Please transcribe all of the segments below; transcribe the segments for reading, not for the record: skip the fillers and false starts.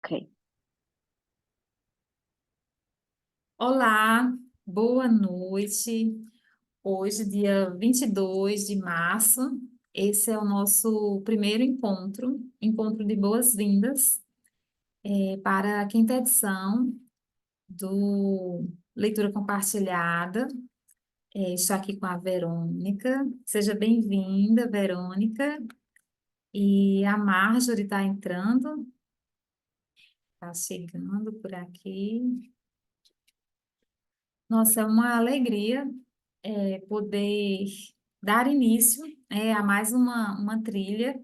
Ok. Olá, boa noite. Hoje, dia 22 de março, esse é o nosso primeiro encontro de boas-vindas, para a quinta edição do Leitura Compartilhada. Estou aqui com a Verônica. Seja bem-vinda, Verônica. E a Marjorie está entrando, está chegando por aqui. Nossa, é uma alegria poder dar início a mais uma trilha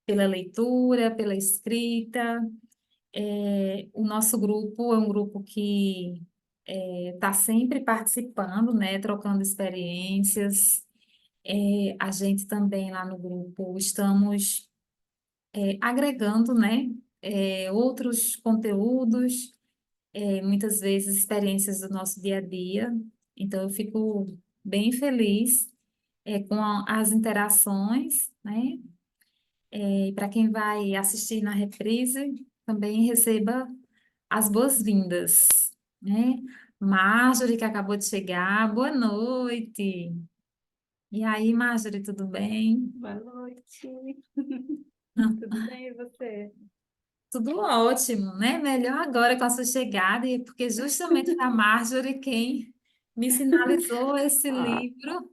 pela leitura, pela escrita. O nosso grupo é um grupo que está sempre participando, né, trocando experiências. A gente também lá no grupo estamos agregando, né, outros conteúdos, muitas vezes experiências do nosso dia a dia. Então, eu fico bem feliz com as interações, né? E para quem vai assistir na reprise, também receba as boas-vindas, né? Marjorie, que acabou de chegar, boa noite. E aí, Marjorie, tudo bem? Boa noite. Tudo bem, e você? Tudo ótimo, né? Melhor agora com a sua chegada, e porque justamente foi a Marjorie quem me sinalizou esse Ah, livro.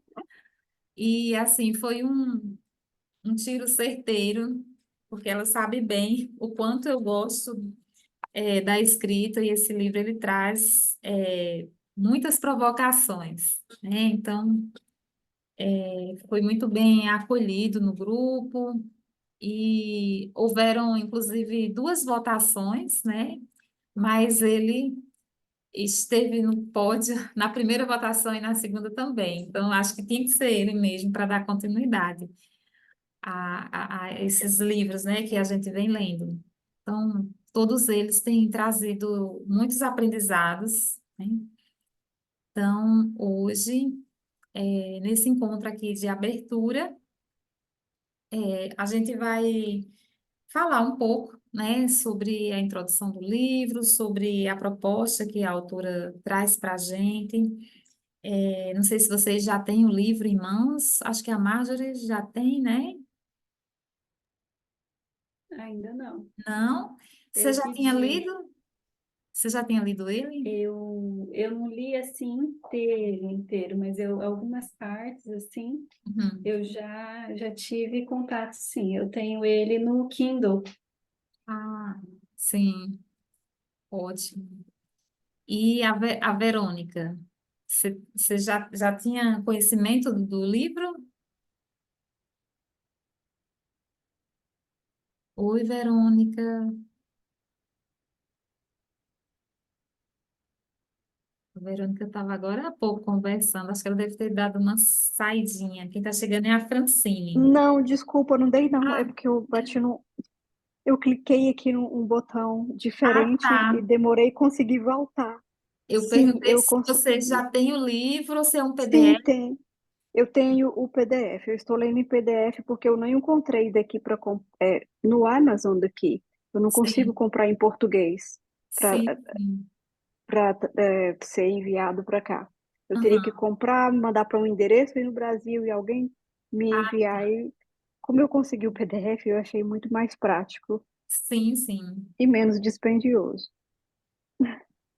E assim, foi um tiro certeiro, porque ela sabe bem o quanto eu gosto da escrita, e esse livro ele traz muitas provocações, né? Então, foi muito bem acolhido no grupo, e houveram, inclusive, duas votações, né? Mas ele esteve no pódio na primeira votação e na segunda também. Então, acho que tinha que ser ele mesmo para dar continuidade a esses livros, né, que a gente vem lendo. Então, todos eles têm trazido muitos aprendizados, né? Então, hoje, nesse encontro aqui de abertura, a gente vai falar um pouco, né, sobre a introdução do livro, sobre a proposta que a autora traz para a gente. Não sei se vocês já têm o livro em mãos, acho que a Marjorie já tem, né? ainda não. Não? Você Eu já tinha pedi. lido? Você já tinha lido ele? Eu não li assim inteiro, mas algumas partes assim Uhum. eu já tive contato, sim. Eu tenho ele no Kindle. Ah, sim, ótimo. E a Verônica, você já tinha conhecimento do livro? Oi, Verônica. A Verônica estava agora há pouco conversando, acho que ela deve ter dado uma saidinha. Quem está chegando é a Francine. Não, desculpa, não dei não. É Ah, porque eu bati no. Eu cliquei aqui num botão diferente e tá. demorei a conseguir voltar. Eu Sim, perguntei eu se você consegui. já tem o livro ou se é um Sim, PDF. tem. Eu tenho o PDF. Eu estou lendo em PDF porque eu não encontrei daqui para no Amazon daqui. Eu não consigo Sim, comprar em português para sim, sim. para ser enviado para cá. Eu teria que Aham. comprar, mandar para um endereço aí no Brasil e alguém me Ah, enviar. E como eu consegui o PDF, eu achei muito mais prático sim, sim. e menos dispendioso.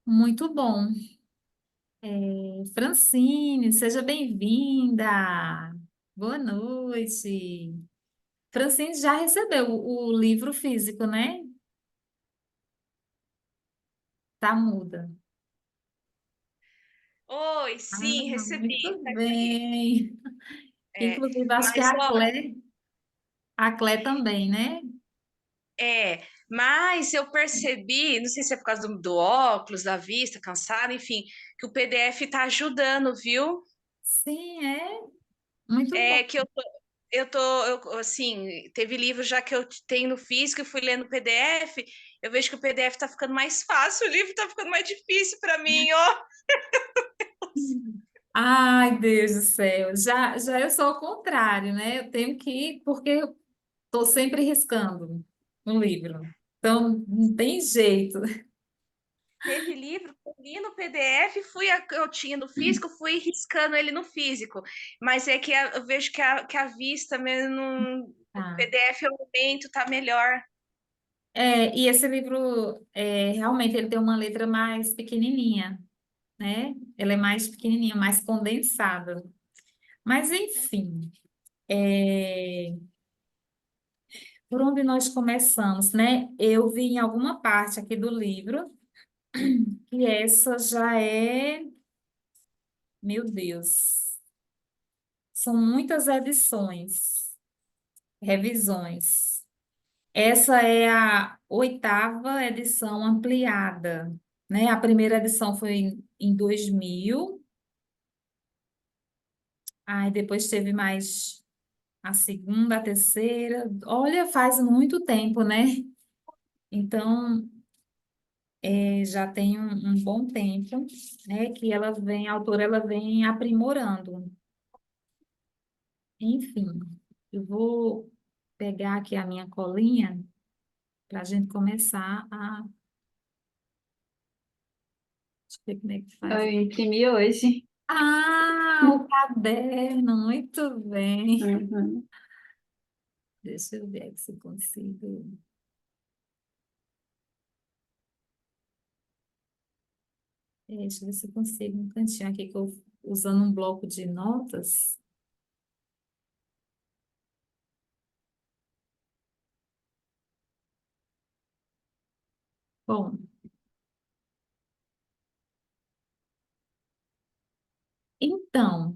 Muito bom. Francine, seja bem-vinda. Boa noite. Francine já recebeu o livro físico, né? Tá muda. Oi, Ah, sim, recebi, muito tá aqui. bem. É, Inclusive, acho que mas ó, A Clé também, né? mas eu percebi, não sei se é por causa do óculos, da vista, cansada, enfim, que o PDF tá ajudando, viu? Sim, muito bom. É que assim, teve livro já que eu tenho no físico e fui lendo PDF, eu vejo que o PDF tá ficando mais fácil, o livro tá ficando mais difícil para mim, ó. Ai, Deus do céu. Já eu sou o contrário, né? Eu tenho que ir porque eu estou sempre riscando um livro. Então, não tem jeito. Teve livro que eu li no PDF, eu tinha no físico, fui riscando ele no físico. Mas é que eu vejo que a vista mesmo no Tá. PDF, o momento tá melhor. E esse livro, realmente, ele tem uma letra mais pequenininha, né? Ela é mais pequenininha, mais condensada. Mas, enfim, é, por onde nós começamos, né? Eu vi em alguma parte aqui do livro que essa já é, meu Deus, são muitas edições, revisões. Essa é a 8ª edição ampliada, né? A primeira edição foi em 2000, aí depois teve mais a segunda, a terceira. Olha, faz muito tempo, né? Então, já tem um bom tempo, né? Que a autora, ela vem aprimorando. Enfim, eu vou pegar aqui a minha colinha para a gente começar a. Deixa eu ver como é que faz. Eu imprimi hoje. Ah, o caderno, muito bem. Uhum. Deixa eu ver aqui se eu consigo. Deixa eu ver se eu consigo um cantinho aqui que eu usando um bloco de notas. Bom, então,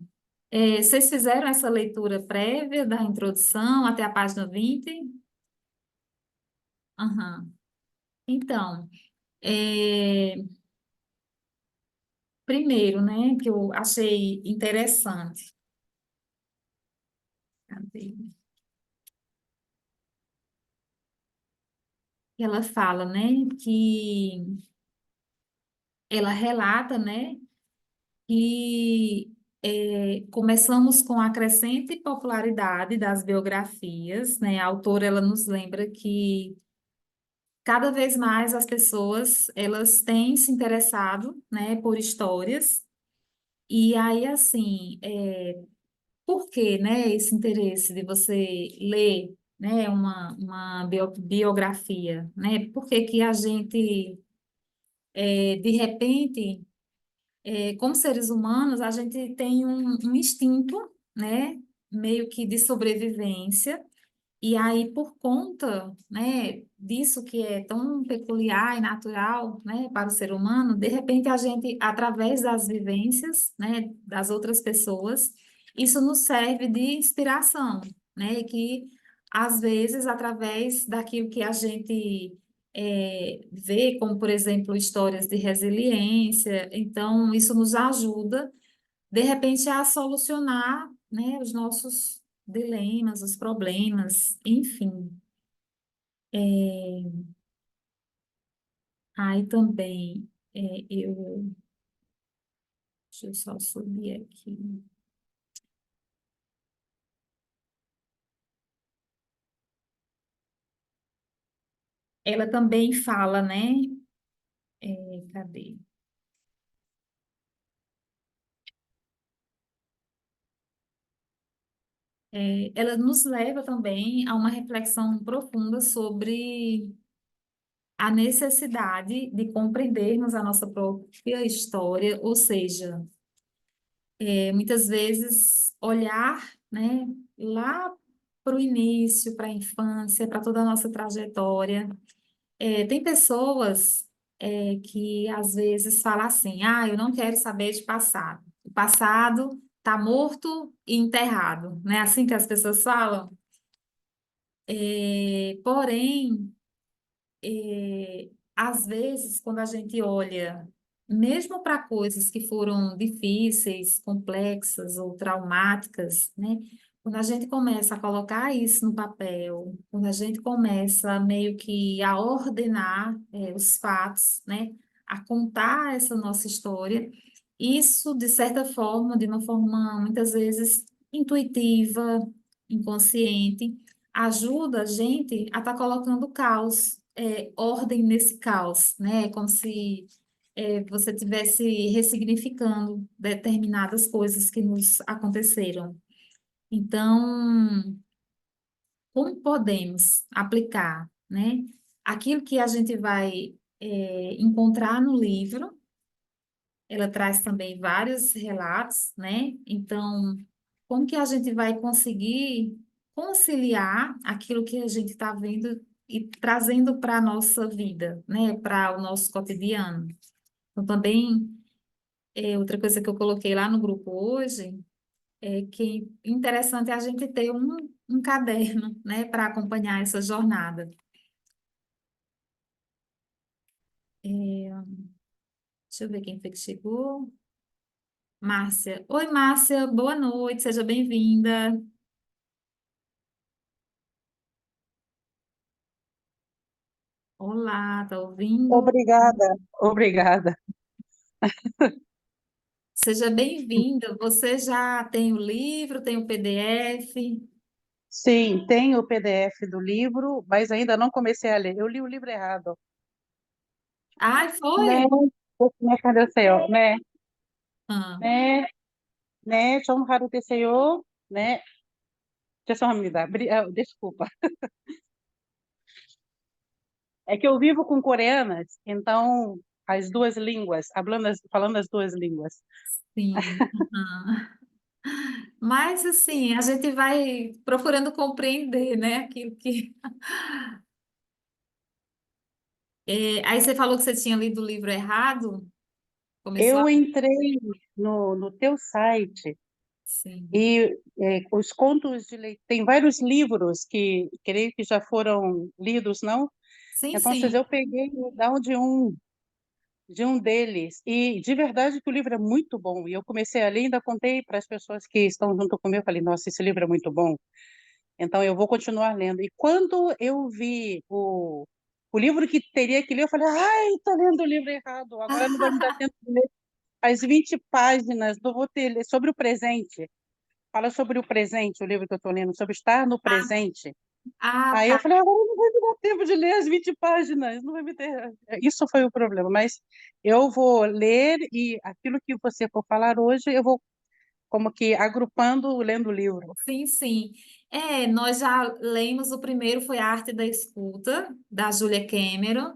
vocês fizeram essa leitura prévia da introdução até a página 20? Aham. Então, é, primeiro, né, que eu achei interessante. Cadê? Ela fala, né, que ela relata, né, que começamos com a crescente popularidade das biografias, né? A autora, ela nos lembra que cada vez mais as pessoas, elas têm se interessado, né, por histórias, e aí, assim, por que, né, esse interesse de você ler, né, uma biografia, né? Por que que a gente, de repente, como seres humanos, a gente tem um instinto, né, meio que de sobrevivência, e aí, por conta, né, disso que é tão peculiar e natural, né, para o ser humano, de repente a gente, através das vivências, né, das outras pessoas, isso nos serve de inspiração, né, que às vezes, através daquilo que a gente vê, como, por exemplo, histórias de resiliência, então isso nos ajuda, de repente, a solucionar, né, os nossos dilemas, os problemas, enfim. Aí também, deixa eu só subir aqui. Ela também fala, né? Cadê? Ela nos leva também a uma reflexão profunda sobre a necessidade de compreendermos a nossa própria história, ou seja, muitas vezes olhar, né, lá para o início, para a infância, para toda a nossa trajetória. Tem pessoas que às vezes falam assim, eu não quero saber de passado. O passado está morto e enterrado, não é assim que as pessoas falam? Porém, às vezes, quando a gente olha, mesmo para coisas que foram difíceis, complexas ou traumáticas, né? Quando a gente começa a colocar isso no papel, quando a gente começa meio que a ordenar, os fatos, né? A contar essa nossa história, isso, de certa forma, de uma forma muitas vezes intuitiva, inconsciente, ajuda a gente a estar colocando caos ordem nesse caos, né? É como se você estivesse ressignificando determinadas coisas que nos aconteceram. Então, como podemos aplicar, né, aquilo que a gente vai encontrar no livro? Ela traz também vários relatos, né? Então, como que a gente vai conseguir conciliar aquilo que a gente está vendo e trazendo para a nossa vida, né? Para o nosso cotidiano. Então, também, outra coisa que eu coloquei lá no grupo hoje é que interessante é a gente ter um caderno, né? Para acompanhar essa jornada. Deixa eu ver quem foi que chegou. Márcia. Oi, Márcia, boa noite, seja bem-vinda. Olá, tá ouvindo? Obrigada, obrigada. Seja bem-vinda. Você já tem o livro, tem o PDF? Sim, tenho o PDF do livro, mas ainda não comecei a ler. Eu li o livro errado. Ai, Né? foi? Cadê o Senhor? Né? Ah, Né? Né? Som Haru Senhor, né? Deixa eu só me dar. Desculpa. É que eu vivo com coreanas, então as duas línguas, falando as duas línguas. sim. Aham. Mas, assim, a gente vai procurando compreender, né, aquilo que... aí você falou que você tinha lido o livro errado? Começou a... Eu entrei no teu site Sim. e os contos de leitura, tem vários livros que creio que já foram lidos, não? Sim, Então, sim. eu peguei o down de um deles, e de verdade que o livro é muito bom. E eu comecei a ler, ainda contei para as pessoas que estão junto comigo, eu falei, nossa, esse livro é muito bom. Então, eu vou continuar lendo. E quando eu vi o livro que teria que ler, eu falei, ai, estou lendo o livro errado, agora não vai me dar tempo de ler as 20 páginas, não vou ter, sobre o presente. Fala sobre o presente, o livro que eu estou lendo, sobre estar no presente. Ah, Aí eu tá. falei, agora não vai me dar tempo de ler as 20 páginas, não vai me ter. Isso foi o problema, mas eu vou ler e aquilo que você for falar hoje, eu vou como que agrupando, lendo o livro. Sim, sim. Nós já lemos o primeiro, foi A Arte da Escuta, da Julia Cameron.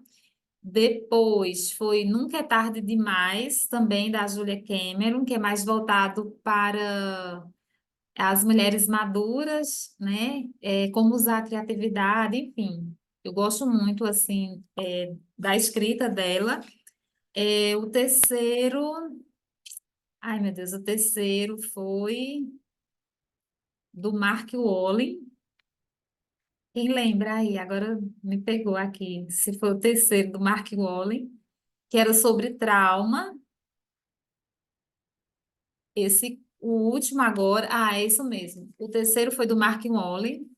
Depois foi Nunca é Tarde Demais, também da Julia Cameron, que é mais voltado para as mulheres maduras, né? Como usar a criatividade, enfim. Eu gosto muito, assim, da escrita dela. O terceiro... Ai, meu Deus, o terceiro foi do Mark Walling. Quem lembra aí? Agora me pegou aqui. Se foi o terceiro do Mark Walling, que era sobre trauma. O último agora, é isso mesmo. O terceiro foi do Mark Walling.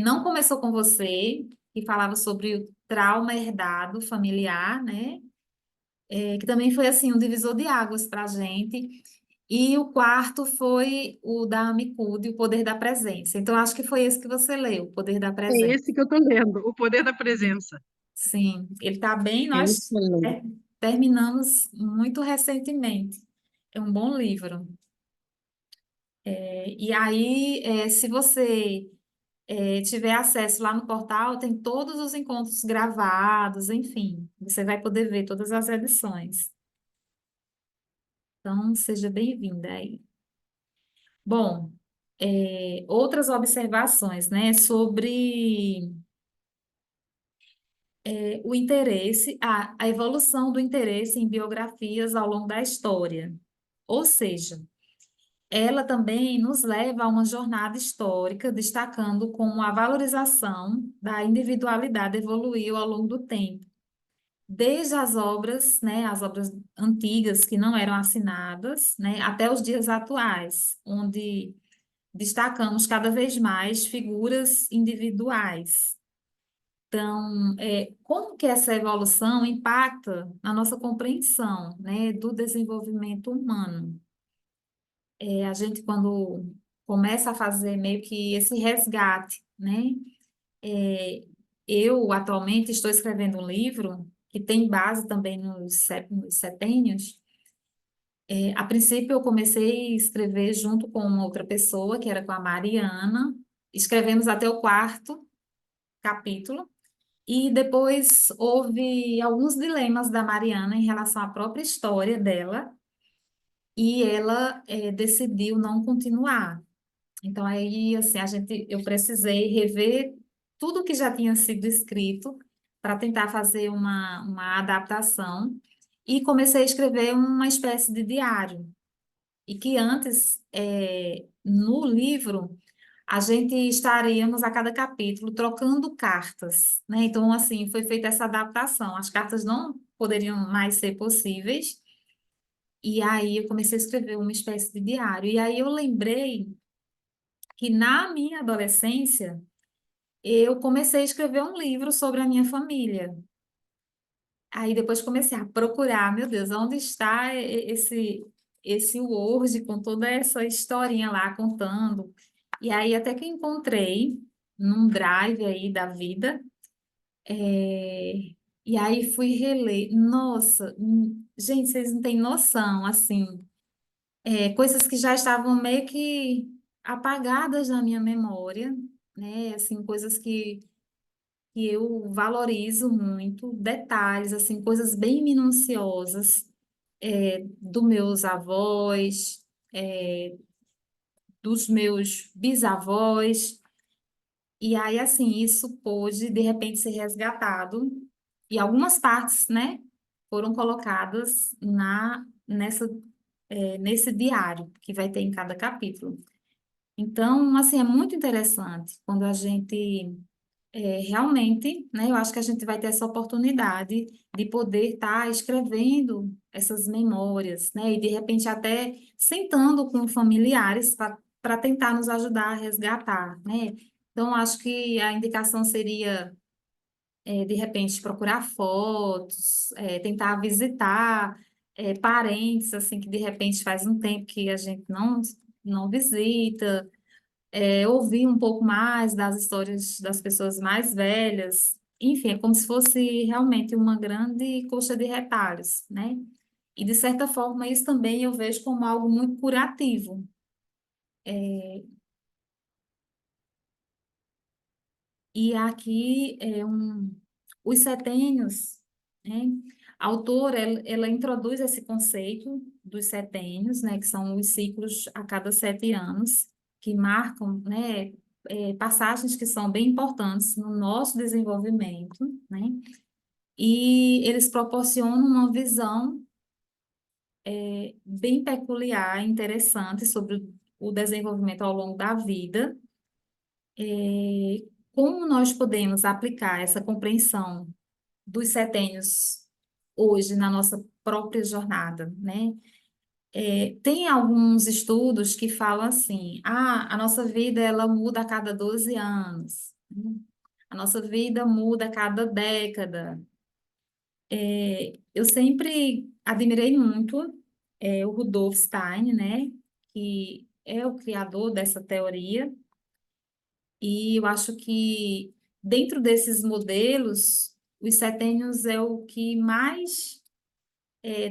Não começou com você, que falava sobre o trauma herdado familiar, né? Que também foi assim um divisor de águas para a gente. E o quarto foi o da Amikude, O Poder da Presença. Então, acho que foi esse que você leu, O Poder da É Presença. esse que eu estou lendo, O Poder da Presença. Sim, ele está bem, É nós excelente. terminamos muito recentemente. É um bom livro. E aí, se você tiver acesso lá no portal, tem todos os encontros gravados, enfim, você vai poder ver todas as edições. Então, seja bem-vinda aí. Bom, outras observações, né, sobre o interesse, a evolução do interesse em biografias ao longo da história. Ou seja, ela também nos leva a uma jornada histórica, destacando como a valorização da individualidade evoluiu ao longo do tempo, desde as obras, né, as obras antigas que não eram assinadas, né, até os dias atuais, onde destacamos cada vez mais figuras individuais. Então, como que essa evolução impacta na nossa compreensão, né, do desenvolvimento humano? A gente, quando começa a fazer meio que esse resgate, né, eu atualmente estou escrevendo um livro que tem base também nos setênios. A princípio, eu comecei a escrever junto com uma outra pessoa, que era com a Mariana. Escrevemos até o 4º capítulo. E depois houve alguns dilemas da Mariana em relação à própria história dela. E ela decidiu não continuar. Então, aí, assim, eu precisei rever tudo que já tinha sido escrito para tentar fazer uma adaptação. E comecei a escrever uma espécie de diário. E que antes, no livro, a gente estaríamos a cada capítulo trocando cartas, né? Então, assim, foi feita essa adaptação. As cartas não poderiam mais ser possíveis. E aí eu comecei a escrever uma espécie de diário. E aí eu lembrei que na minha adolescência eu comecei a escrever um livro sobre a minha família. Aí depois comecei a procurar, meu Deus, onde está esse Word com toda essa historinha lá contando. E aí até que encontrei num drive aí da vida, é, e aí fui reler. Nossa, gente, vocês não têm noção, assim, coisas que já estavam meio que apagadas na minha memória, né? Assim, coisas que eu valorizo muito, detalhes, assim, coisas bem minuciosas, dos meus avós, é, dos meus bisavós. E aí, assim, isso pôde, de repente, ser resgatado. E algumas partes, né, foram colocadas nesse diário que vai ter em cada capítulo. Então, assim, é muito interessante quando a gente realmente, né, eu acho que a gente vai ter essa oportunidade de poder estar escrevendo essas memórias, né, e de repente até sentando com familiares para tentar nos ajudar a resgatar, né. Então, acho que a indicação seria, de repente, procurar fotos, tentar visitar parentes, assim, que de repente faz um tempo que a gente não visita, ouvir um pouco mais das histórias das pessoas mais velhas. Enfim, é como se fosse realmente uma grande coxa de retalhos, né? E, de certa forma, isso também eu vejo como algo muito curativo. E aqui os setênios, né? A autora, ela introduz esse conceito dos setênios, né? Que são os ciclos a cada 7 anos, que marcam, né? Passagens que são bem importantes no nosso desenvolvimento, né? E eles proporcionam uma visão bem peculiar, interessante sobre o desenvolvimento ao longo da vida. Como nós podemos aplicar essa compreensão dos setênios hoje na nossa própria jornada, né? Tem alguns estudos que falam assim, a nossa vida ela muda a cada 12 anos, né? A nossa vida muda a cada década. Eu sempre admirei muito o Rudolf Stein, né? Que é o criador dessa teoria, e eu acho que dentro desses modelos, os setênios é o que mais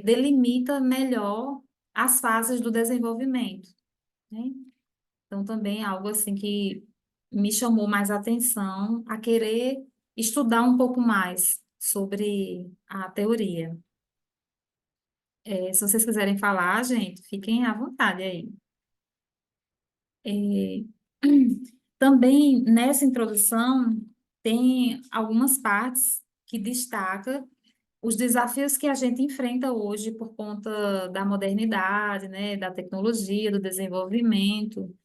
delimita melhor as fases do desenvolvimento, né? Então, também é algo assim que me chamou mais atenção a querer estudar um pouco mais sobre a teoria. Se vocês quiserem falar, gente, fiquem à vontade aí. É, Também nessa introdução tem algumas partes que destaca os desafios que a gente enfrenta hoje por conta da modernidade, né, da tecnologia, do desenvolvimento,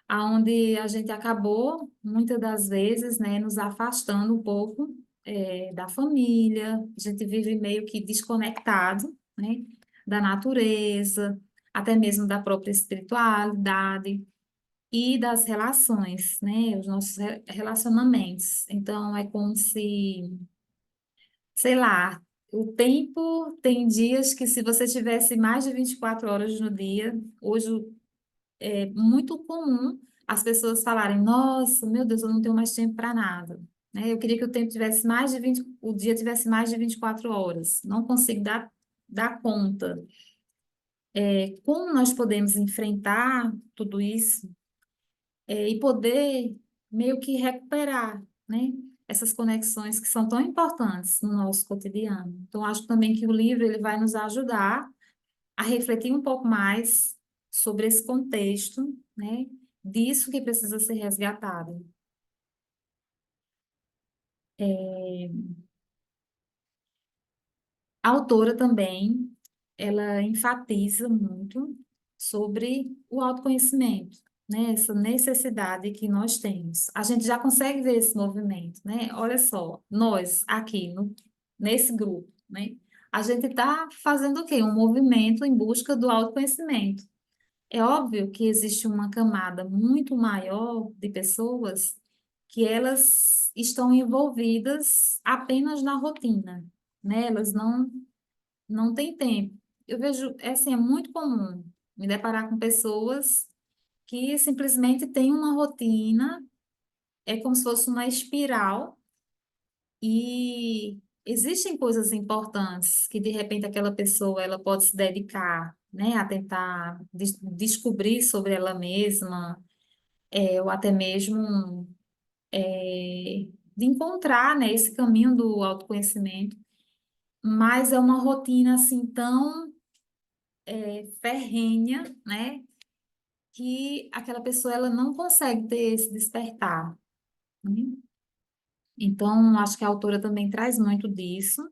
aonde a gente acabou muitas das vezes, né, nos afastando um pouco da família. A gente vive meio que desconectado, né, da natureza, até mesmo da própria espiritualidade e das relações, né? Os nossos relacionamentos. Então, é como se, sei lá, o tempo tem dias que se você tivesse mais de 24 horas no dia, hoje é muito comum as pessoas falarem, nossa, meu Deus, eu não tenho mais tempo para nada, né? Eu queria que o tempo tivesse mais de 20, o dia tivesse mais de 24 horas. Não consigo dar conta. Como nós podemos enfrentar tudo isso, e poder meio que recuperar, né? Essas conexões que são tão importantes no nosso cotidiano. Então, acho também que o livro ele vai nos ajudar a refletir um pouco mais sobre esse contexto, né? Disso que precisa ser resgatado. A autora também, ela enfatiza muito sobre o autoconhecimento, né? Essa necessidade que nós temos. A gente já consegue ver esse movimento, né? Olha só, nós aqui nesse grupo, né? A gente está fazendo o quê? Um movimento em busca do autoconhecimento. É óbvio que existe uma camada muito maior de pessoas que elas estão envolvidas apenas na rotina, né? Elas não têm tempo. Eu vejo, é assim, é muito comum me deparar com pessoas que simplesmente têm uma rotina, é como se fosse uma espiral, e existem coisas importantes que de repente aquela pessoa ela pode se dedicar, né, a tentar descobrir sobre ela mesma, ou até mesmo de encontrar, né, esse caminho do autoconhecimento, mas é uma rotina assim tão ferrenha, né, que aquela pessoa ela não consegue ter esse despertar, né? Então, acho que a autora também traz muito disso.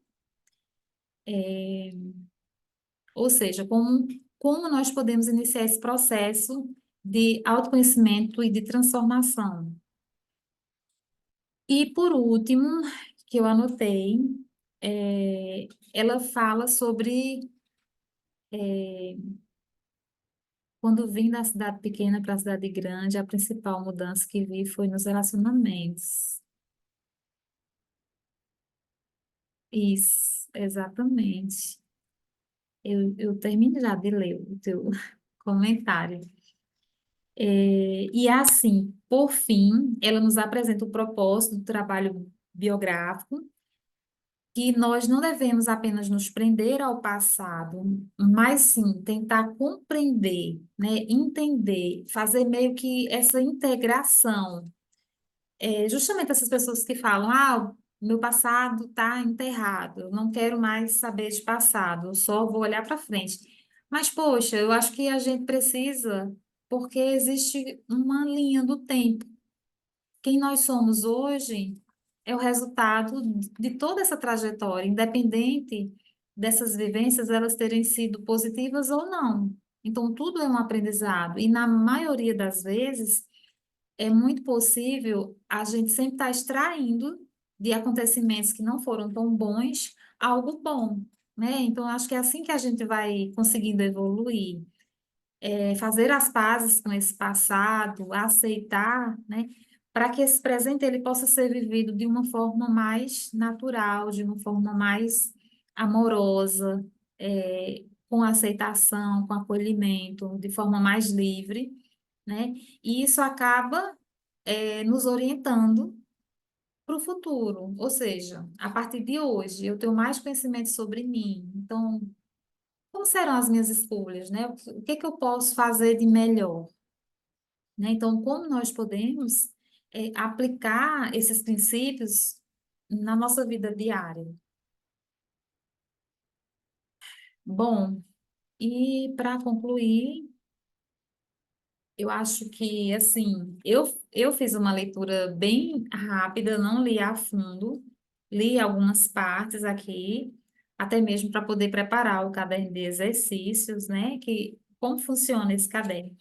Ou seja, como nós podemos iniciar esse processo de autoconhecimento e de transformação. E, por último, que eu anotei, ela fala sobre quando vim da cidade pequena para a cidade grande, a principal mudança que vi foi nos relacionamentos. Isso, exatamente. Eu termino já de ler o teu comentário. E assim, por fim, ela nos apresenta o propósito do trabalho biográfico, que nós não devemos apenas nos prender ao passado, mas sim tentar compreender, né, entender, fazer meio que essa integração. Justamente essas pessoas que falam, o meu passado está enterrado, eu não quero mais saber de passado, eu só vou olhar para frente. Mas, poxa, eu acho que a gente precisa, porque existe uma linha do tempo. Quem nós somos hoje é o resultado de toda essa trajetória, independente dessas vivências elas terem sido positivas ou não. Então, tudo é um aprendizado, e na maioria das vezes é muito possível a gente sempre estar extraindo de acontecimentos que não foram tão bons algo bom, né? Então, acho que é assim que a gente vai conseguindo evoluir, fazer as pazes com esse passado, aceitar, né? Para que esse presente ele possa ser vivido de uma forma mais natural, de uma forma mais amorosa, com aceitação, com acolhimento, de forma mais livre, né? E isso acaba nos orientando para o futuro, ou seja, a partir de hoje eu tenho mais conhecimento sobre mim, então como serão as minhas escolhas, né? O que é que eu posso fazer de melhor, né? Então, como nós podemos aplicar esses princípios na nossa vida diária? Bom, e para concluir, eu acho que, assim, eu fiz uma leitura bem rápida, não li a fundo, li algumas partes aqui, até mesmo para poder preparar o caderno de exercícios, né? Como funciona esse caderno?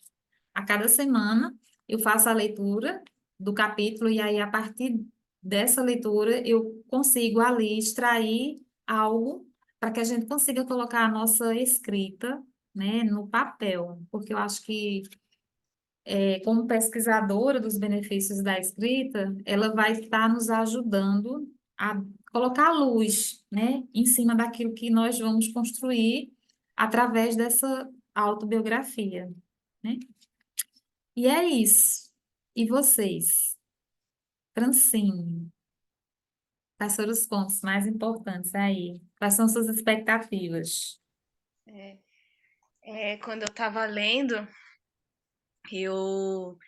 A cada semana eu faço a leitura do capítulo, e aí, a partir dessa leitura, eu consigo ali extrair algo para que a gente consiga colocar a nossa escrita, né, no papel, porque eu acho que como pesquisadora dos benefícios da escrita, ela vai estar nos ajudando a colocar luz, né, em cima daquilo que nós vamos construir através dessa autobiografia, né? E é isso. E vocês? Francine. Quais foram os pontos mais importantes aí? Quais são suas expectativas? Quando eu estava lendo, eu,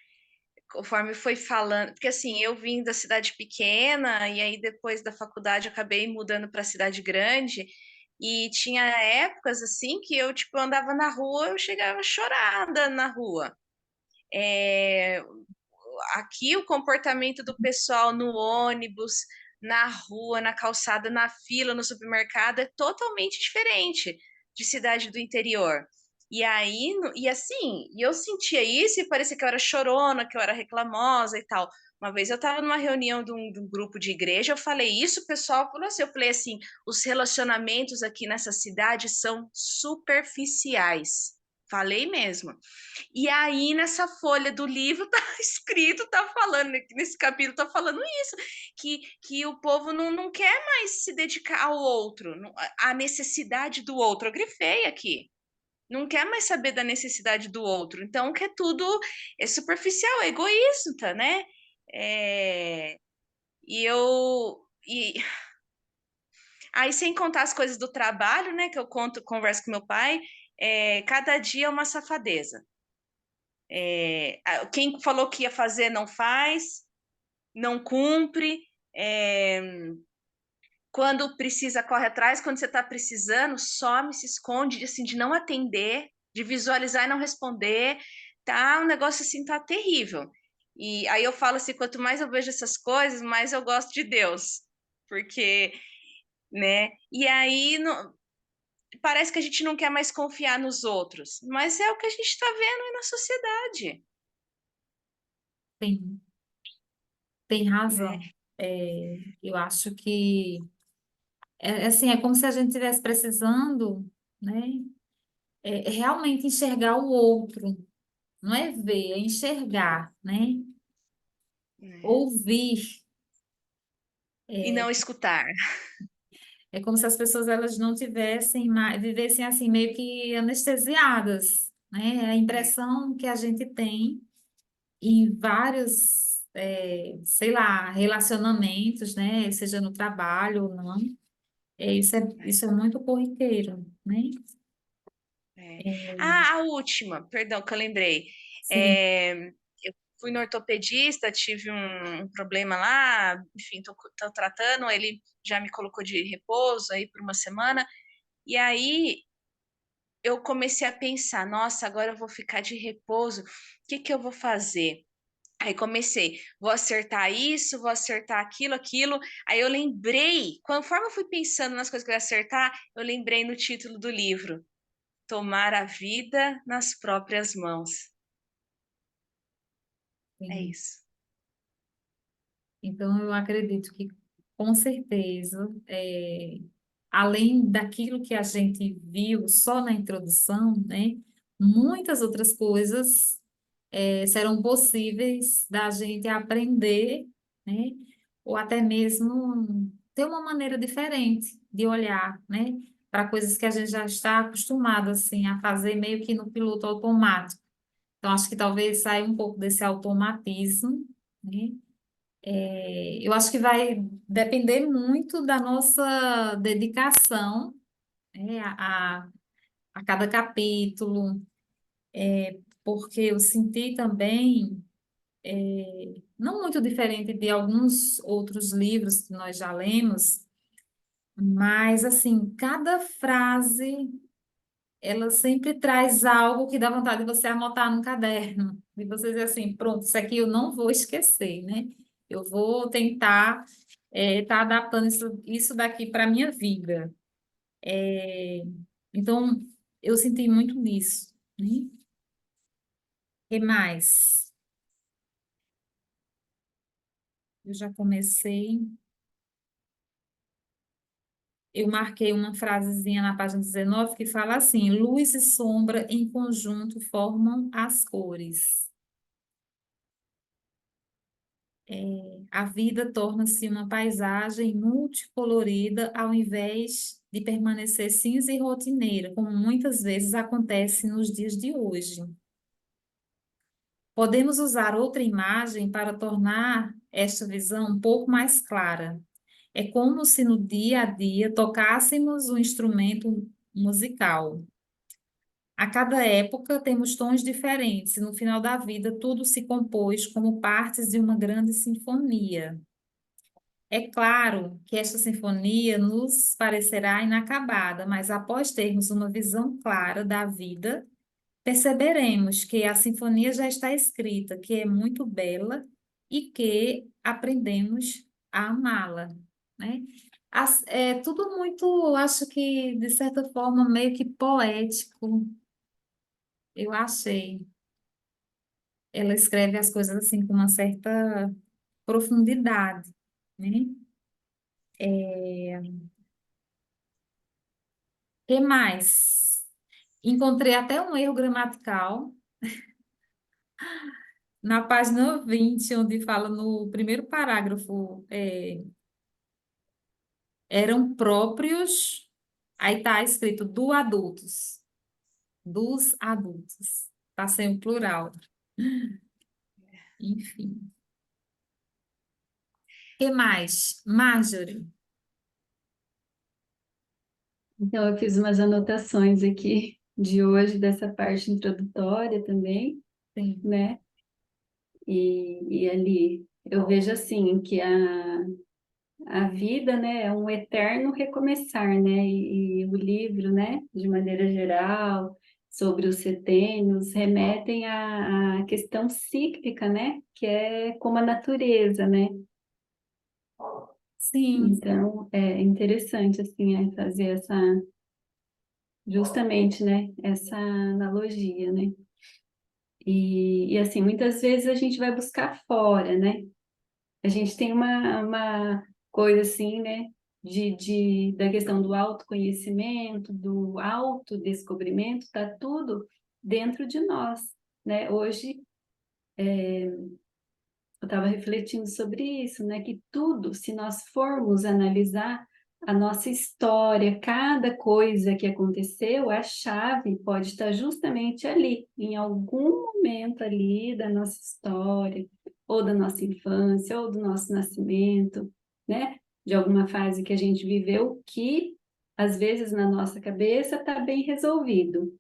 conforme foi falando, porque assim, eu vim da cidade pequena e aí depois da faculdade eu acabei mudando para a cidade grande e tinha épocas assim que eu tipo andava na rua, eu chegava a chorar andando na rua. É, aqui o comportamento do pessoal no ônibus, na rua, na calçada, na fila, no supermercado é totalmente diferente de cidade do interior. E aí, e assim, eu sentia isso e parecia que eu era chorona, que eu era reclamosa e tal. Uma vez eu estava numa reunião de um grupo de igreja, eu falei isso, o pessoal falou assim, eu falei assim, os relacionamentos aqui nessa cidade são superficiais. Falei mesmo. E aí, nessa folha do livro, tá escrito, tá falando, nesse capítulo, tá falando isso, que o povo não quer mais se dedicar ao outro, à necessidade do outro. Eu grifei aqui. Não quer mais saber da necessidade do outro. Então, que é tudo superficial, é egoísta, né? É, e eu. E, aí, sem contar as coisas do trabalho, né? Que eu converso com meu pai, cada dia é uma safadeza. Quem falou que ia fazer não faz, não cumpre. é, Quando precisa, corre atrás. Quando você está precisando, some, se esconde, assim, de não atender, de visualizar e não responder. Tá um negócio assim, tá terrível. E aí eu falo assim, quanto mais eu vejo essas coisas, mais eu gosto de Deus. Porque, né? E aí parece que a gente não quer mais confiar nos outros, mas é o que a gente está vendo aí na sociedade, Tem, tem né? razão. Eu acho que assim, é como se a gente estivesse precisando, né? Realmente enxergar o outro, não é ver, é enxergar, né? Né? Ouvir. E não escutar. É como se as pessoas elas não tivessem mais, vivessem assim meio que anestesiadas, né? É a impressão que a gente tem em vários, sei lá, relacionamentos, né? Seja no trabalho ou não. Isso é muito corriqueiro, né? É. Ah, a última, perdão, que eu lembrei. Sim, Eu fui no ortopedista, tive um problema lá, enfim, tô tratando, ele já me colocou de repouso aí por uma semana, e aí eu comecei a pensar, nossa, agora eu vou ficar de repouso, o que que eu vou fazer? Aí comecei, vou acertar isso, vou acertar aquilo, aquilo. Aí eu lembrei, conforme eu fui pensando nas coisas que eu ia acertar, eu lembrei no título do livro. Tomar a vida nas próprias mãos. É sim. isso. Então, eu acredito que, com certeza, além daquilo que a gente viu só na introdução, né, muitas outras coisas serão possíveis da gente aprender, né, ou até mesmo ter uma maneira diferente de olhar, né, para coisas que a gente já está acostumado, assim, a fazer meio que no piloto automático. Então, acho que talvez saia um pouco desse automatismo, né, eu acho que vai depender muito da nossa dedicação, né, a cada capítulo, porque eu senti também, não muito diferente de alguns outros livros que nós já lemos, mas assim, cada frase ela sempre traz algo que dá vontade de você anotar no caderno, de você dizer assim, pronto, isso aqui eu não vou esquecer, né? Eu vou tentar estar adaptando isso daqui para a minha vida. É, então, eu senti muito nisso, né? E mais? Eu já comecei, eu marquei uma frasezinha na página 19 que fala assim, luz e sombra em conjunto formam as cores. A vida torna-se uma paisagem multicolorida ao invés de permanecer cinza e rotineira, como muitas vezes acontece nos dias de hoje. Podemos usar outra imagem para tornar esta visão um pouco mais clara. É como se no dia a dia tocássemos um instrumento musical. A cada época temos tons diferentes, e no final da vida tudo se compôs como partes de uma grande sinfonia. É claro que esta sinfonia nos parecerá inacabada, mas após termos uma visão clara da vida, perceberemos que a sinfonia já está escrita, que é muito bela e que aprendemos a amá-la, né? É tudo muito, acho que, de certa forma, meio que poético, eu achei. Ela escreve as coisas assim com uma certa profundidade, né? Que mais? Encontrei até um erro gramatical na página 20, onde fala no primeiro parágrafo, eram próprios, aí está escrito dos adultos, está sem o plural, enfim. Que mais? Marjorie, Então, eu fiz umas anotações aqui de hoje, dessa parte introdutória também, sim. né? E ali eu vejo assim que a vida, né, é um eterno recomeçar, né? E o livro, né, de maneira geral, sobre os setênios, remetem à questão cíclica, né? Que é como a natureza, né? Sim, Então, é interessante, assim, fazer justamente, né, essa analogia, né? E assim, muitas vezes a gente vai buscar fora, né? A gente tem uma coisa assim, né, da questão do autoconhecimento, do autodescobrimento, tá tudo dentro de nós, né? Hoje eu estava refletindo sobre isso, né? Que tudo, se nós formos analisar a nossa história, cada coisa que aconteceu, a chave pode estar justamente ali, em algum momento ali da nossa história, ou da nossa infância, ou do nosso nascimento, né? De alguma fase que a gente viveu que, às vezes, na nossa cabeça está bem resolvido,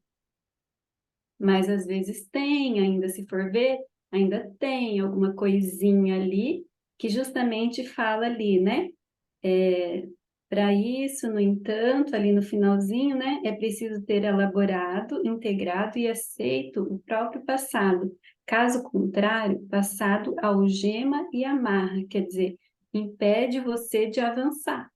mas às vezes tem, ainda se for ver, ainda tem alguma coisinha ali que justamente fala ali, né? Para isso, no entanto, ali no finalzinho, né, é preciso ter elaborado, integrado e aceito o próprio passado. Caso contrário, passado algema e amarra, quer dizer, impede você de avançar.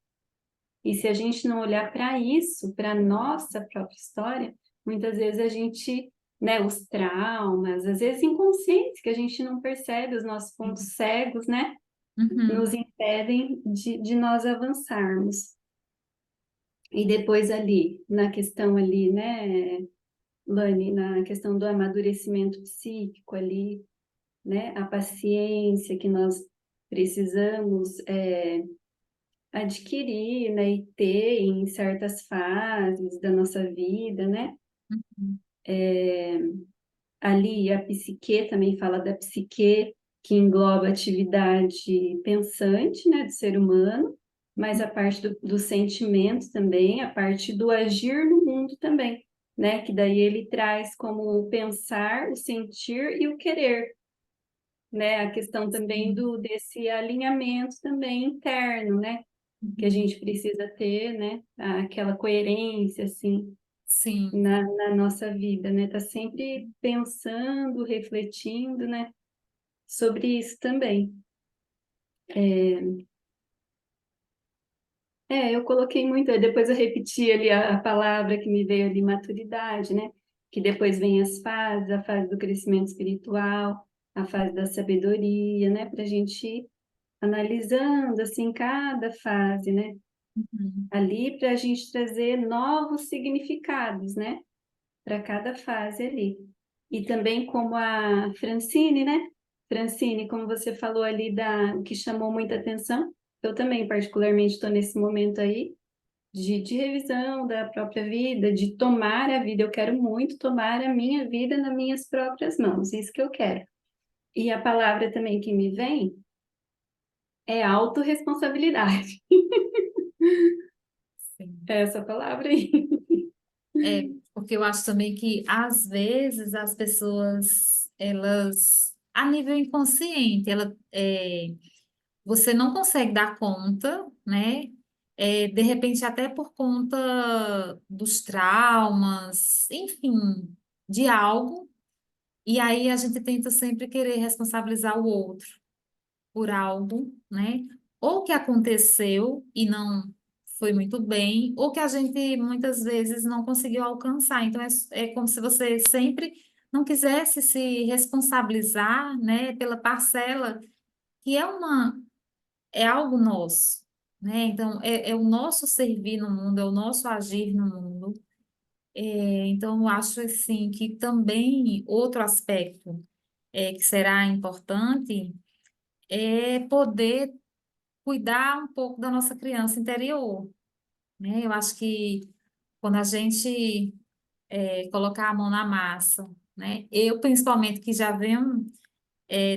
E se a gente não olhar para isso, para a nossa própria história, muitas vezes a gente, né, os traumas, às vezes inconscientes, que a gente não percebe, os nossos pontos cegos, né, uhum, nos impedem de nós avançarmos. E depois ali, na questão ali, né, Lani, na questão do amadurecimento psíquico ali, né, a paciência que nós precisamos adquirir, né, e ter em certas fases da nossa vida, né? uhum, Ali a psique também fala da psique, que engloba a atividade pensante, né, do ser humano, mas a parte do sentimento também, a parte do agir no mundo também, né? Que daí ele traz como o pensar, o sentir e o querer, né? A questão também sim, desse alinhamento também interno, né? Que a uhum, gente precisa ter, né? Aquela coerência, assim, sim, na nossa vida, né? Tá sempre pensando, refletindo, né? Sobre isso também. Eu coloquei muito, depois eu repeti ali a palavra que me veio ali, maturidade, né? Que depois vem as fases, a fase do crescimento espiritual, a fase da sabedoria, né? Para a gente ir analisando, assim, cada fase, né? uhum, Ali para a gente trazer novos significados, né? Para cada fase ali. E também como a Francine, né? Francine, como você falou ali o que chamou muita atenção, eu também particularmente estou nesse momento aí de revisão da própria vida, de tomar a vida. Eu quero muito tomar a minha vida nas minhas próprias mãos, isso que eu quero. E a palavra também que me vem é autorresponsabilidade. Sim. É essa palavra aí. Porque eu acho também que, às vezes, as pessoas, elas, a nível inconsciente, você não consegue dar conta, né? De repente, até por conta dos traumas, enfim, de algo, e aí a gente tenta sempre querer responsabilizar o outro por algo, né? Ou que aconteceu e não foi muito bem, ou que a gente muitas vezes não conseguiu alcançar. Então, é como se você sempre não quisesse se responsabilizar, né, pela parcela que é algo nosso, né? Então, é o nosso servir no mundo, é o nosso agir no mundo. Então, eu acho assim que também outro aspecto que será importante é poder cuidar um pouco da nossa criança interior, né? Eu acho que quando a gente colocar a mão na massa, né? Eu, principalmente, que já venho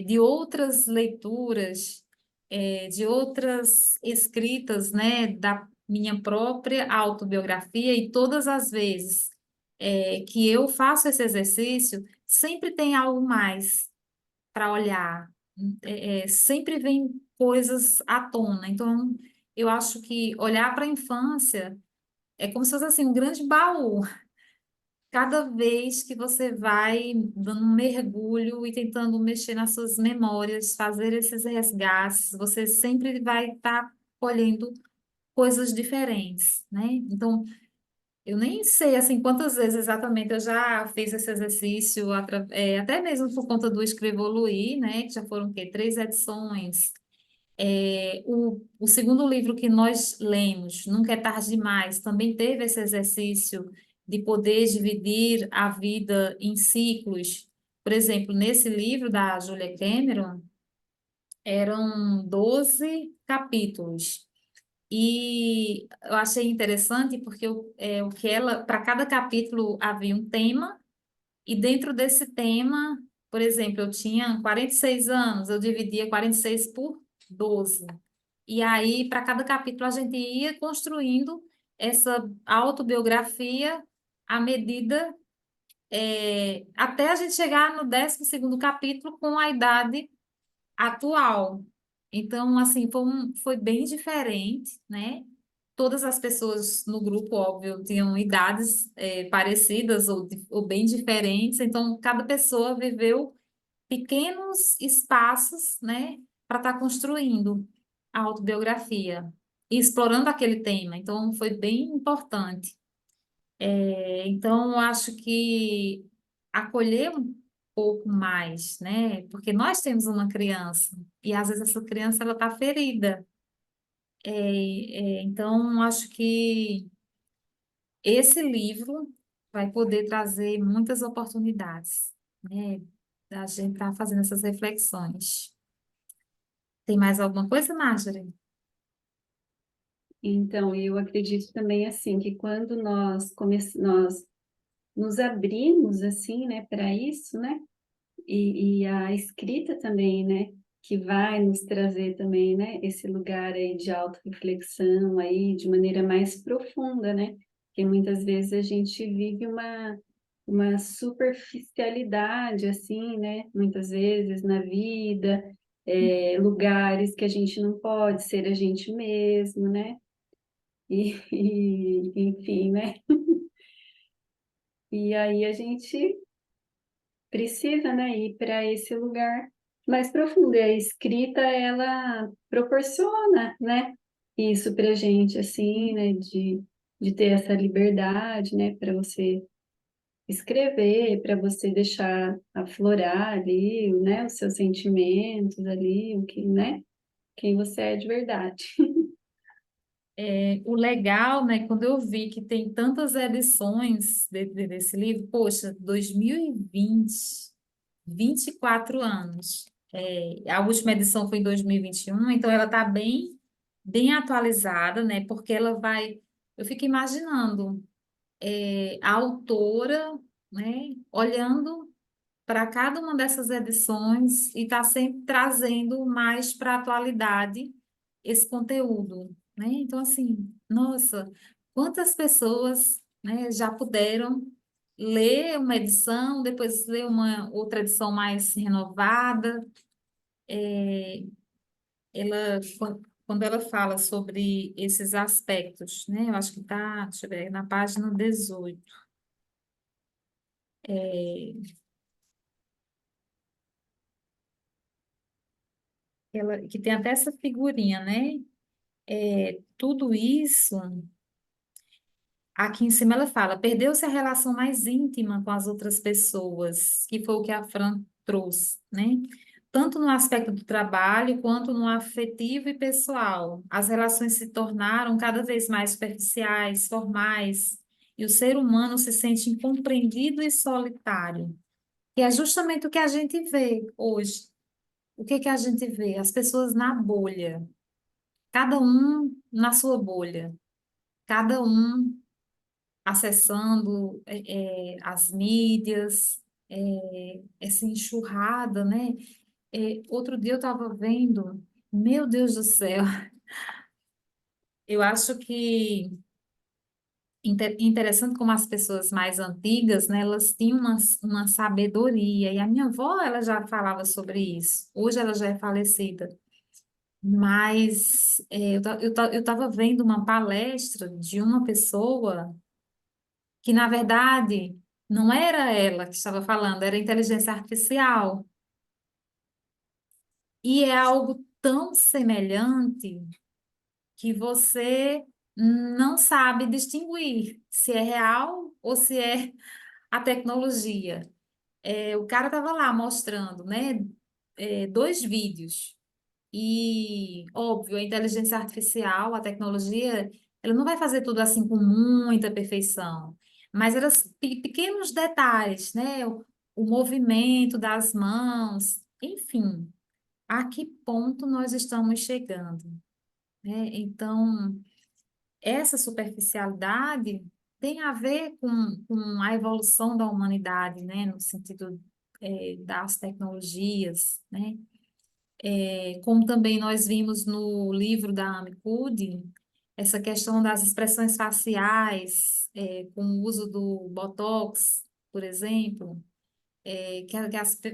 de outras leituras, de outras escritas, né, da minha própria autobiografia, e todas as vezes que eu faço esse exercício, sempre tem algo mais para olhar, sempre vem coisas à tona. Então, eu acho que olhar para a infância é como se fosse assim, um grande baú. Cada vez que você vai dando um mergulho e tentando mexer nas suas memórias, fazer esses resgates, você sempre vai estar colhendo coisas diferentes, né? Então, eu nem sei assim quantas vezes exatamente eu já fiz esse exercício, até mesmo por conta do Escrevoluir, né? Que já foram o quê? 3 edições. O segundo livro que nós lemos, Nunca é Tarde Demais, também teve esse exercício de poder dividir a vida em ciclos. Por exemplo, nesse livro da Julia Cameron, eram 12 capítulos. E eu achei interessante porque o que ela, para cada capítulo havia um tema, e dentro desse tema, por exemplo, eu tinha 46 anos, eu dividia 46 por 12. E aí, para cada capítulo, a gente ia construindo essa autobiografia à medida, até a gente chegar no 12º capítulo com a idade atual. Então, assim, foi bem diferente, né? Todas as pessoas no grupo, óbvio, tinham idades parecidas ou bem diferentes, então cada pessoa viveu pequenos espaços, né, para estar construindo a autobiografia e explorando aquele tema. Então, foi bem importante. Então, eu acho que acolher um pouco mais, né, porque nós temos uma criança e às vezes essa criança ela está ferida. Então, acho que esse livro vai poder trazer muitas oportunidades, né, da gente estar fazendo essas reflexões. Tem mais alguma coisa, Marjorie? Então, eu acredito também assim que quando nós nos abrimos assim, né, para isso, né, e a escrita também, né, que vai nos trazer também, né, esse lugar aí de autorreflexão aí de maneira mais profunda, né, porque muitas vezes a gente vive uma superficialidade assim, né, muitas vezes na vida, lugares que a gente não pode ser a gente mesmo, né, enfim, né, e aí a gente precisa, né, ir para esse lugar mais profundo. E a escrita, ela proporciona, né, isso para gente, assim, né, de ter essa liberdade, né, para você escrever, para você deixar aflorar ali, né, os seus sentimentos ali, o que, né, quem você é de verdade. O legal, né, quando eu vi que tem tantas edições desse livro, poxa, 2020, 24 anos. A última edição foi em 2021, então ela está bem atualizada, né, porque ela vai. Eu fico imaginando a autora, né, olhando para cada uma dessas edições e está sempre trazendo mais para a atualidade esse conteúdo, né? Então, assim, nossa, quantas pessoas, né, já puderam ler uma edição, depois ler uma outra edição mais renovada. Quando ela fala sobre esses aspectos, né? Eu acho que está, deixa eu ver, na página 18. Que tem até essa figurinha, né? Tudo isso, aqui em cima ela fala, perdeu-se a relação mais íntima com as outras pessoas, que foi o que a Fran trouxe, né? Tanto no aspecto do trabalho quanto no afetivo e pessoal. As relações se tornaram cada vez mais superficiais, formais, e o ser humano se sente incompreendido e solitário. E é justamente o que a gente vê hoje. O que que a gente vê? As pessoas na bolha, cada um na sua bolha, cada um acessando as mídias, essa enxurrada, né? Outro dia eu estava vendo, meu Deus do céu, eu acho que interessante como as pessoas mais antigas, né, elas tinham uma sabedoria, e a minha avó, ela já falava sobre isso, hoje ela já é falecida, mas eu estava vendo uma palestra de uma pessoa que, na verdade, não era ela que estava falando, era a inteligência artificial. E é algo tão semelhante que você não sabe distinguir se é real ou se é a tecnologia. O cara estava lá mostrando, né, dois vídeos. E, óbvio, a inteligência artificial, a tecnologia, ela não vai fazer tudo assim com muita perfeição, mas eram pequenos detalhes, né? O movimento das mãos, enfim, a que ponto nós estamos chegando, né? Então, essa superficialidade tem a ver com a evolução da humanidade, né? No sentido, das tecnologias, né? Como também nós vimos no livro da Amy Cuddy, essa questão das expressões faciais, com o uso do Botox, por exemplo,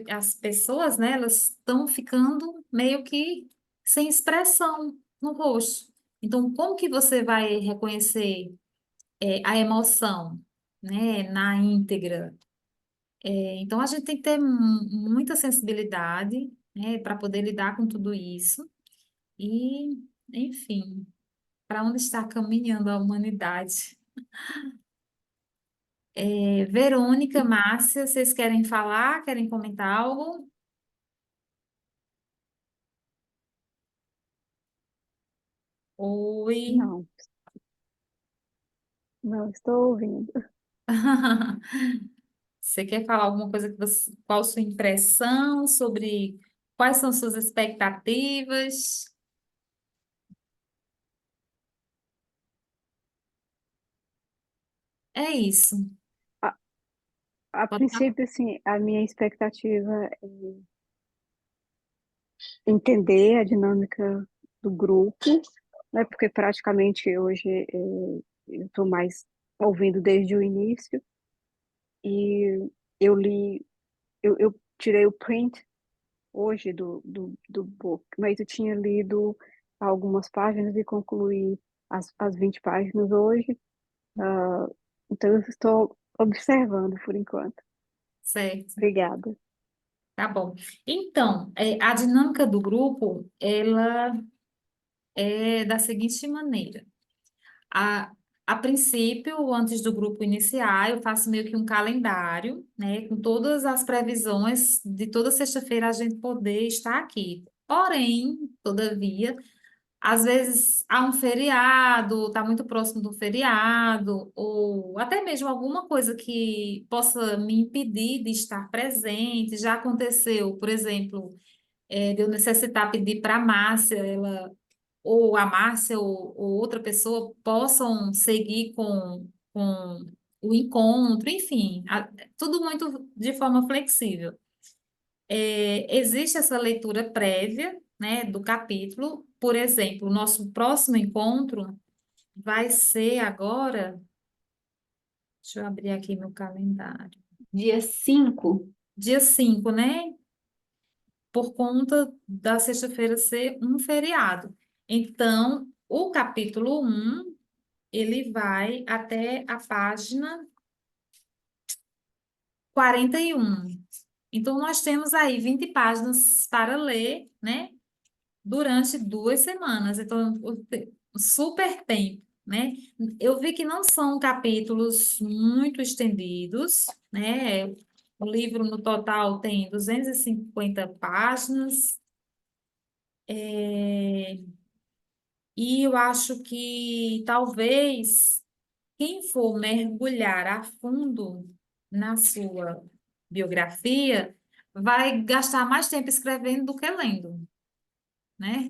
as pessoas, né, elas estão ficando meio que sem expressão no rosto. Então, como que você vai reconhecer, a emoção, né, na íntegra? Então, a gente tem que ter muita sensibilidade, né, para poder lidar com tudo isso. E, enfim, para onde está caminhando a humanidade? Verônica, Márcia, vocês querem falar? Querem comentar algo? Oi. Não, não estou ouvindo. Você quer falar alguma coisa qual a sua impressão sobre quais são suas expectativas? É isso. A, a Pode falar. princípio, assim, a minha expectativa é entender a dinâmica do grupo, né? Porque praticamente hoje eu estou mais ouvindo desde o início e eu li, eu tirei o print hoje do book, mas eu tinha lido algumas páginas e concluí as 20 páginas hoje. Ah, então eu estou observando por enquanto. Certo. Obrigada. Tá bom. Então, a dinâmica do grupo, ela é da seguinte maneira. A, a princípio, antes do grupo iniciar, eu faço meio que um calendário, né, com todas as previsões de toda sexta-feira a gente poder estar aqui. Porém, todavia, às vezes há um feriado, está muito próximo do feriado, ou até mesmo alguma coisa que possa me impedir de estar presente. Já aconteceu, por exemplo, de eu necessitar pedir para a Márcia, ela ou a Márcia ou outra pessoa possam seguir com o encontro, enfim, tudo muito de forma flexível. Existe essa leitura prévia, né, do capítulo. Por exemplo, o nosso próximo encontro vai ser agora, deixa eu abrir aqui meu calendário, Dia 5. dia 5, né? Por conta da sexta-feira ser um feriado. Então, o capítulo 1, ele vai até a página 41. Então, nós temos aí 20 páginas para ler, né? Durante 2 semanas. Então, super tempo, né? Eu vi que não são capítulos muito estendidos, né? O livro, no total, tem 250 páginas. E eu acho que talvez quem for mergulhar a fundo na sua biografia vai gastar mais tempo escrevendo do que lendo, né?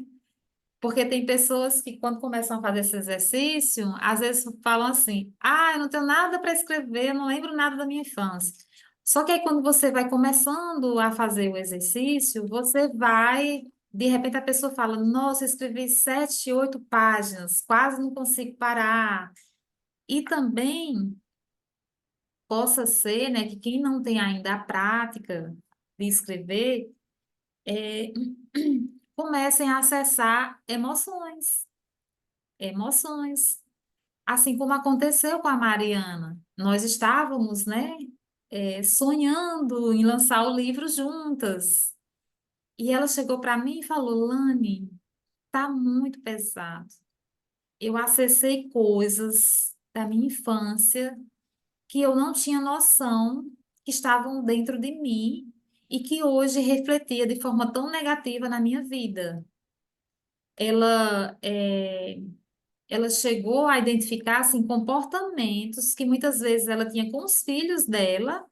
Porque tem pessoas que, quando começam a fazer esse exercício, às vezes falam assim: ah, eu não tenho nada para escrever, eu não lembro nada da minha infância. Só que aí, quando você vai começando a fazer o exercício, você vai. De repente, a pessoa fala: nossa, eu escrevi 7, 8 páginas, quase não consigo parar. E também possa ser, né, que quem não tem ainda a prática de escrever, é, comecem a acessar emoções. Emoções. Assim como aconteceu com a Mariana. Nós estávamos, né, sonhando em lançar o livro juntas. E ela chegou para mim e falou: Lani, tá muito pesado. Eu acessei coisas da minha infância que eu não tinha noção que estavam dentro de mim e que hoje refletia de forma tão negativa na minha vida. Ela, ela chegou a identificar assim, comportamentos que muitas vezes ela tinha com os filhos dela,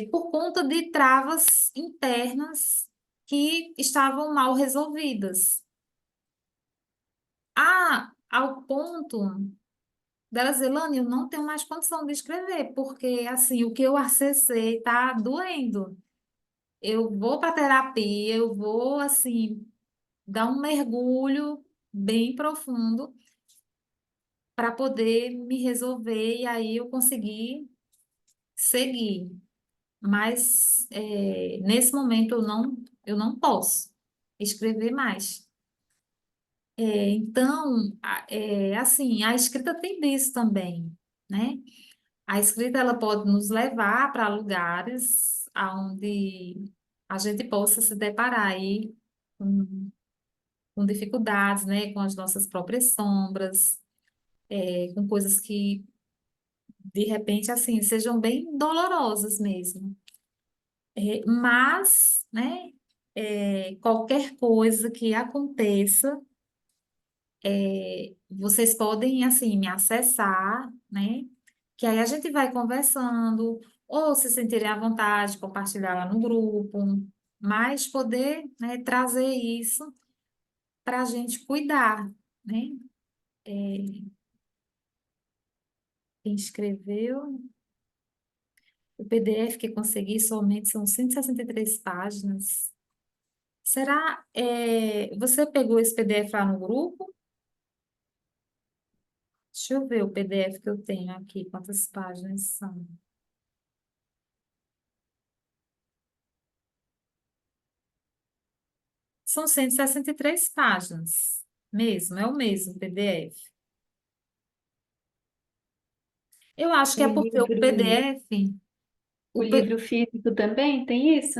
por conta de travas internas que estavam mal resolvidas. Ao ponto dela dizer: Lani, eu não tenho mais condição de escrever, porque assim, o que eu acessei está doendo. Eu vou para terapia, eu vou assim dar um mergulho bem profundo para poder me resolver e aí eu conseguir seguir. Mas nesse momento eu não posso escrever mais. Então, assim, a escrita tem disso também, né? A escrita ela pode nos levar para lugares onde a gente possa se deparar aí com, com dificuldades, né? Com as nossas próprias sombras, com coisas que de repente assim sejam bem dolorosas mesmo. Mas, né? Qualquer coisa que aconteça, vocês podem assim me acessar, né? Que aí a gente vai conversando, ou se sentirem à vontade, compartilhar lá no grupo, mas poder, né, trazer isso para a gente cuidar, né? Quem escreveu, o PDF que consegui somente são 163 páginas. Será, você pegou esse PDF lá no grupo? Deixa eu ver o PDF que eu tenho aqui, quantas páginas são. São 163 páginas, mesmo, é o mesmo PDF. Eu acho que O é porque o livro, PDF, o o P- livro físico também tem isso?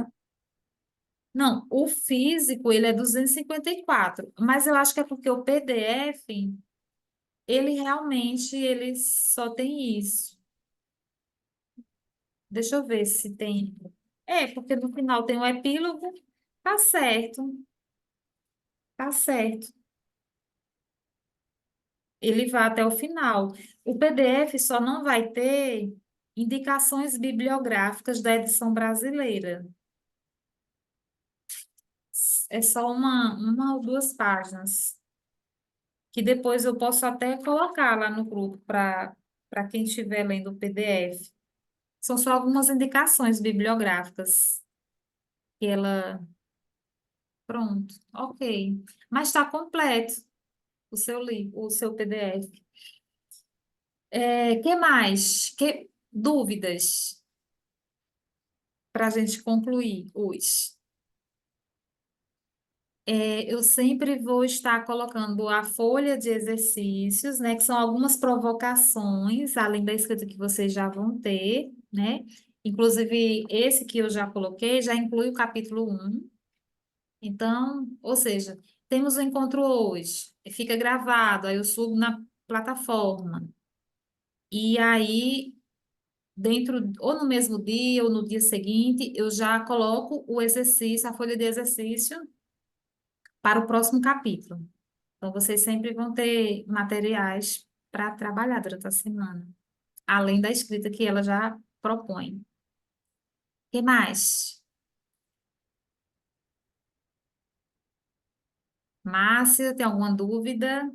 não, o físico ele é 254, mas eu acho que é porque o PDF, ele realmente ele só tem isso. Deixa eu ver se tem. Porque no final tem o epílogo, tá certo, tá certo. Ele vai até o final. O PDF só não vai ter indicações bibliográficas da edição brasileira. É só uma ou duas páginas, que depois eu posso até colocar lá no grupo para quem estiver lendo o PDF. São só algumas indicações bibliográficas que ela Pronto, ok. Mas está completo o seu livro, o seu PDF. Que mais? Que dúvidas para a gente concluir hoje? Eu sempre vou estar colocando a folha de exercícios, né, que são algumas provocações, além da escrita que vocês já vão ter, né? Inclusive, esse que eu já coloquei já inclui o capítulo 1. Então, ou seja, temos o encontro hoje, fica gravado, aí eu subo na plataforma. E aí, ou no mesmo dia, ou no dia seguinte, eu já coloco o exercício, a folha de exercício para o próximo capítulo. Então, vocês sempre vão ter materiais para trabalhar durante a semana, além da escrita que ela já propõe. O que mais? Márcia, tem alguma dúvida?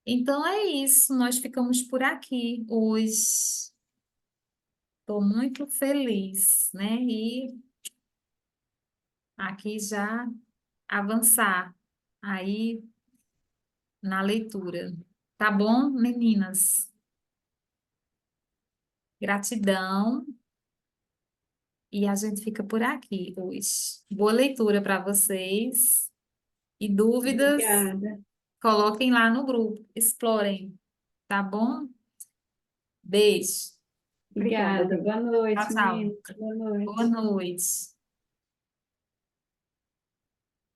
Então é isso, nós ficamos por aqui hoje. Estou muito feliz, né? E aqui já avançar aí na leitura. Tá bom, meninas? Gratidão. E a gente fica por aqui hoje. Boa leitura para vocês. E dúvidas, Obrigada. coloquem lá no grupo, explorem, tá bom? Beijo. Obrigada, Obrigada. Bia. Boa noite, Tchau, tchau. meninas. Boa Boa noite. noite.